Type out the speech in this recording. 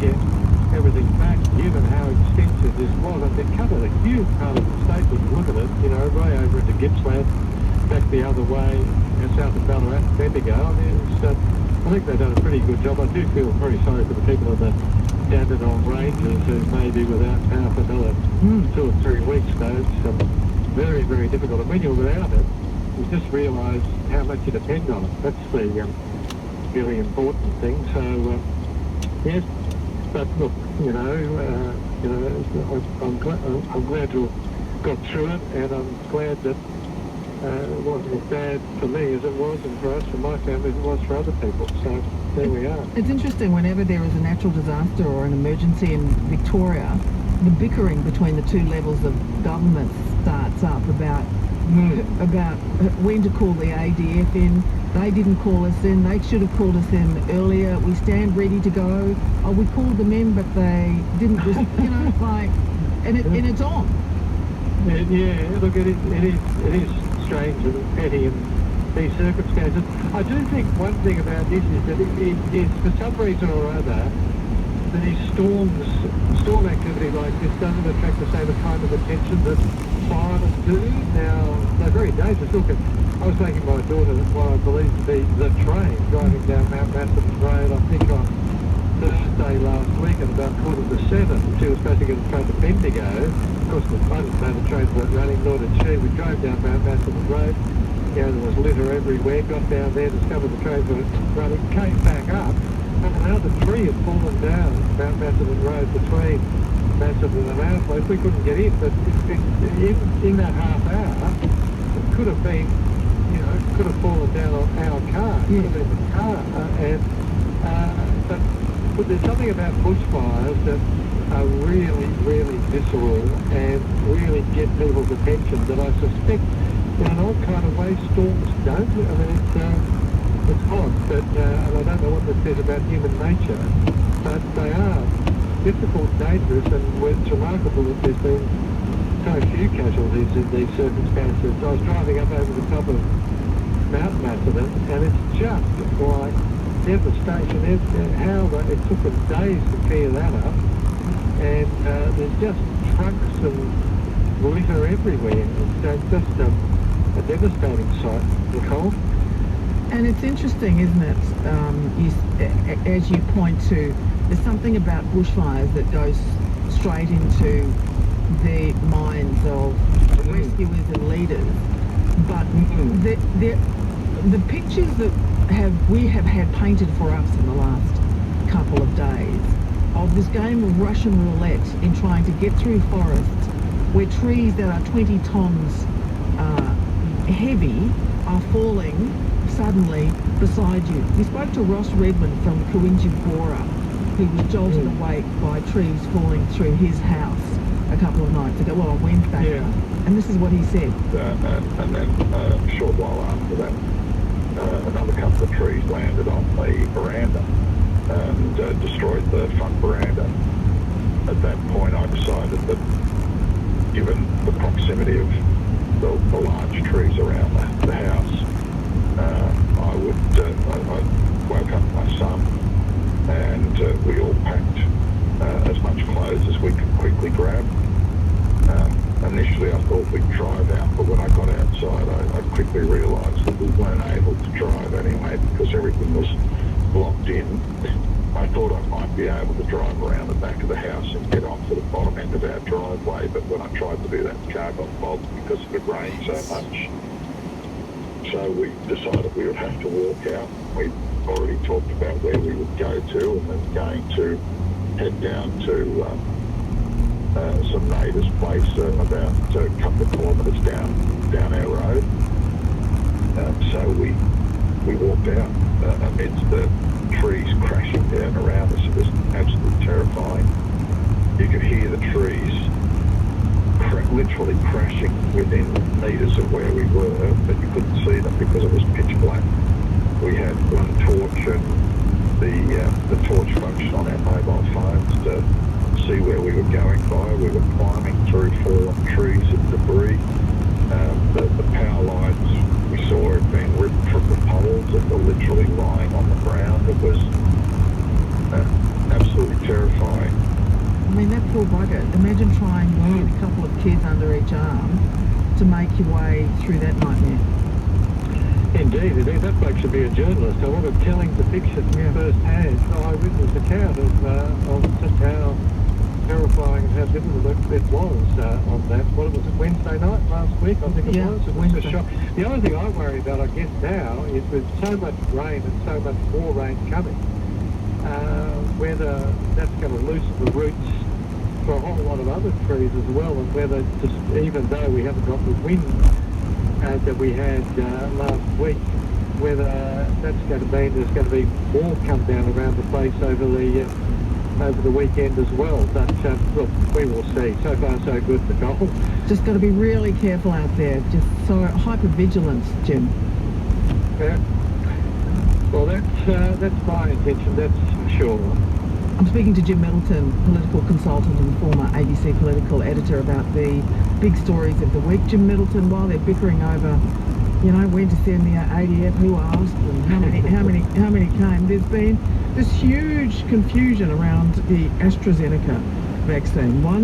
get everything back, given how extensive this was. And it covered a huge part of the state when you look at it, you know, right over into Gippsland, back the other way, south of Ballarat, Bendigo. I mean, I think they've done a pretty good job. I do feel very sorry for the people on the Dandenong Ranges who may be without power for another 2 or 3 weeks, though. It's very, very difficult. And when you're without it, you just realise how much you depend on it. That's the really important thing. So, yes, but look, I'm glad to have got through it, and I'm glad that it wasn't as bad for me as it was, and for us, for my family, as it was for other people. So there we are. It's interesting, whenever there is a natural disaster or an emergency in Victoria, the bickering between the two levels of government starts up about when to call the ADF in. They didn't call us in. They should have called us in earlier. We stand ready to go. Oh, we called them in, but they didn't. And it's on. Yeah, look, it is strange and petty in these circumstances. I do think one thing about this is that it for some reason or other, these storm activity like this doesn't attract the same kind of attention that fires do. Now, they're very dangerous. Look, I was taking my daughter what I believe to be the train driving down Mount Massillon Road, I think on Thursday last week at about 7:15. She was supposed to get a train to Bendigo. Of course, I didn't know the trains weren't running, nor did she. We drove down Mount Massillon Road. You know, there was litter everywhere. Got down there, discovered the trains weren't running, came back up, and another tree had fallen down Mount Massillon Road between Massillon and our place. We couldn't get in, but in that half hour, it could have been, could have fallen down on our car. It could have been the car. But there's something about bushfires that are really, really visceral and really get people's attention that I suspect, in an odd kind of way, storms don't. I mean, it's odd, but and I don't know what this says about human nature, but they are difficult, dangerous, and it's remarkable that there's been so few casualties in these circumstances. I was driving up over the top of Mount Massillon, and it's just like devastation. It took them days to clear that up, and there's just trucks and litter everywhere. It's just a devastating sight, Nicole. And it's interesting, isn't it? As you point to, there's something about bushfires that goes straight into the minds of rescuers and leaders. But the pictures that we have had painted for us in the last couple of days of this game of Russian roulette in trying to get through forests where trees that are 20 tons heavy are falling suddenly beside you. We spoke to Ross Redmond from Coinjibora, who was jolted awake by trees falling through his house a couple of nights ago, a Wednesday. And this is what he said. And then a short while after that, another couple of trees landed on the veranda and destroyed the front veranda. At that point, I decided that, given the proximity of the large trees around the house, I woke up my son, and we all packed as much clothes as we could quickly grab. Initially I thought we'd drive out, but when I got outside I quickly realised that we weren't able to drive anyway because everything was blocked in. I thought I might be able to drive around the back of the house and get onto the bottom end of our driveway, but when I tried to do that, the car got bogged because it had rained so much. So we decided we would have to walk out. We already talked about where we would go to, and then going to head down to some neighbour's place about a couple of kilometres down our road. So we walked out amidst the trees crashing down around us. It was absolutely terrifying. You could hear the trees literally crashing within metres of where we were, but you couldn't see them because it was pitch black. We had one torch and the torch function on our mobile phones to see where we were going by. We were climbing through fallen trees and debris. The power lines we saw had been ripped from the poles and were literally lying on the ground. It was absolutely terrifying. imagine trying with a couple of kids under each arm to make your way through that nightmare. Indeed, that bloke should be a journalist. I want him telling the fiction firsthand, eyewitness account of just how terrifying and how difficult it was on that. What was it, Wednesday night last week? I think it was. It was a shock. The only thing I worry about, I guess, now is with so much rain and so much more rain coming, whether that's going to loosen the roots for a whole lot of other trees as well, and whether just even though we haven't got the wind that we had last week, whether that's going to mean there's going to be more come down around the place over the weekend as well. But look, we will see. So far so good, Nicole. Just got to be really careful out there. Just so hyper-vigilance, Jim. Yeah. Well, that's my intention, that's for sure. I'm speaking to Jim Middleton, political consultant and former ABC political editor, about the big stories of the week. Jim Middleton, while they're bickering over, when to send the ADF, who asked, and how many came, there's been this huge confusion around the AstraZeneca vaccine. One